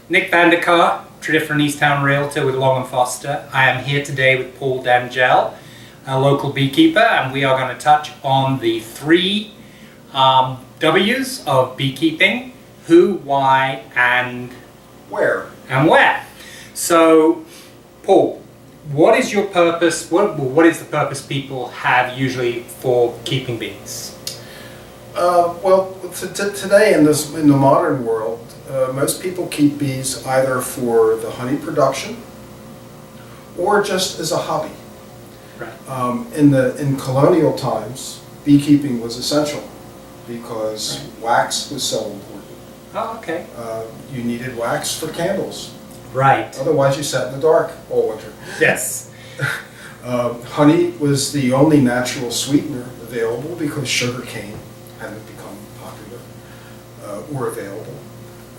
Nick Vanderkar, Tredyffrin Easttown Realtor with Long & Foster. I am here today with Paul Dangle, a local beekeeper, and we are going to touch on the three W's of beekeeping: who, why, and where. So, Paul, what is your purpose? What is the purpose people have usually for keeping bees? Today in the modern world, most people keep bees either for the honey production or just as a hobby. Right. In colonial times, beekeeping was essential because wax was so important. Oh, okay. You needed wax for candles. Right. Otherwise, you sat in the dark all winter. Yes. Honey was the only natural sweetener available because sugar cane hadn't become popular or available.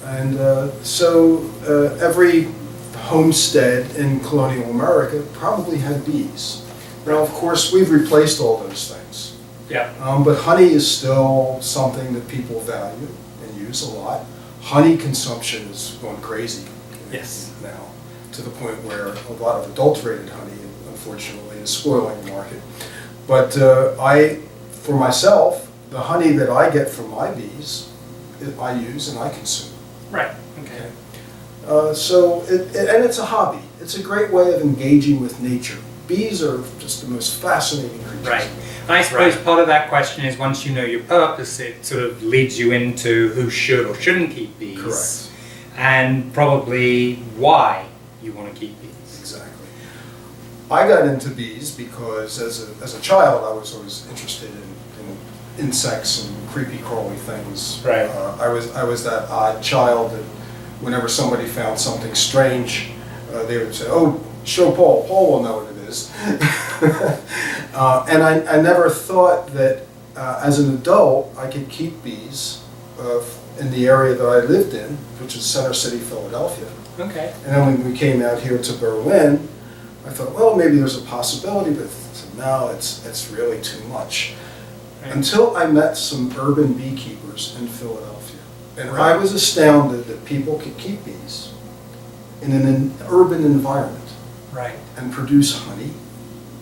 And so every homestead in colonial America probably had bees. Now, of course, we've replaced all those things. Yeah. But honey is still something that people value and use a lot. Honey consumption is going crazy now, to the point where a lot of adulterated honey, unfortunately, is spoiling the market. But for myself, the honey that I get from my bees, I use and I consume. Right. Okay. And it's a hobby. It's a great way of engaging with nature. Bees are just the most fascinating creatures. Right. And I suppose part of that question is, once you know your purpose, it sort of leads you into who should or shouldn't keep bees. Correct. And probably why you want to keep bees. Exactly. I got into bees because as a child I was always interested in insects and creepy crawly things. Right. I was that odd child that whenever somebody found something strange, they would say, "Oh, show Paul. Paul will know what it is." And I never thought that as an adult I could keep bees in the area that I lived in, which is Center City, Philadelphia. Okay. And then when we came out here to Berlin, I thought, well, maybe there's a possibility, but no, it's really too much. Right. Until I met some urban beekeepers in Philadelphia. And I was astounded that people could keep bees in an urban environment. Right. And produce honey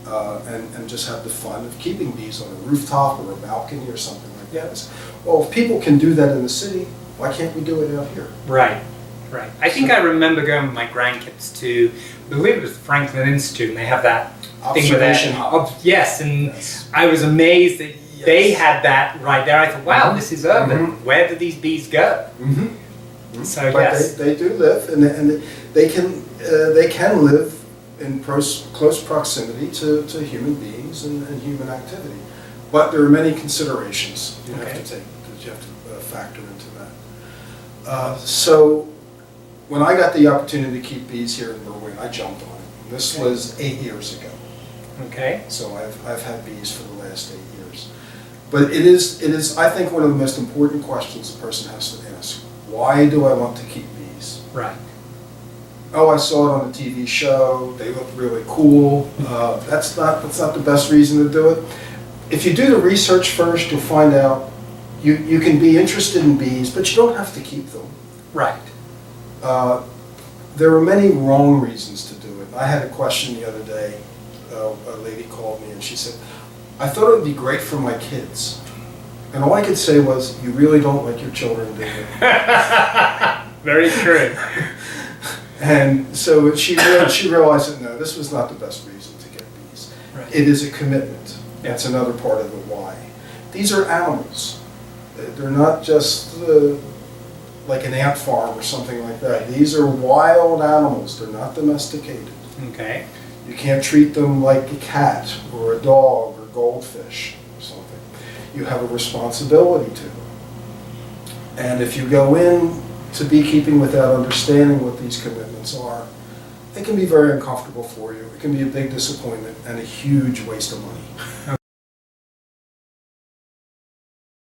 and just have the fun of keeping bees on a rooftop or a balcony or something like that. Well, if people can do that in the city, why can't we do it out here? Right. Right. I think I remember going with my grandkids to, I believe it was the Franklin Institute, and they have that observation hub. Yes, and I was amazed that they had that right there. I thought, wow, this is urban. Where do these bees go? So but they do live, and they can live in close proximity to human beings and human activity. But there are many considerations you have to factor into that. So when I got the opportunity to keep bees here in Berlin, I jumped on it. This was 8 years ago. Okay. So I've had bees for the last 8 years. But it is I think one of the most important questions a person has to ask. Why do I want to keep bees? Right. Oh, I saw it on a TV show. They look really cool. That's not the best reason to do it. If you do the research first, you'll find out you can be interested in bees, but you don't have to keep them. Right. There are many wrong reasons to do it. I had a question the other day. A lady called me and she said, "I thought it would be great for my kids." And all I could say was, "You really don't like your children, do you?" Very true. And so she realized that no, this was not the best reason to get bees. Right. It is a commitment. Yeah. That's another part of the why. These are animals. They're not just like an ant farm or something like that. Right. These are wild animals. They're not domesticated. Okay. You can't treat them like a cat or a dog or goldfish or something. You have a responsibility to them. And if you go in to beekeeping without understanding what these commitments are, it can be very uncomfortable for you. It can be a big disappointment and a huge waste of money.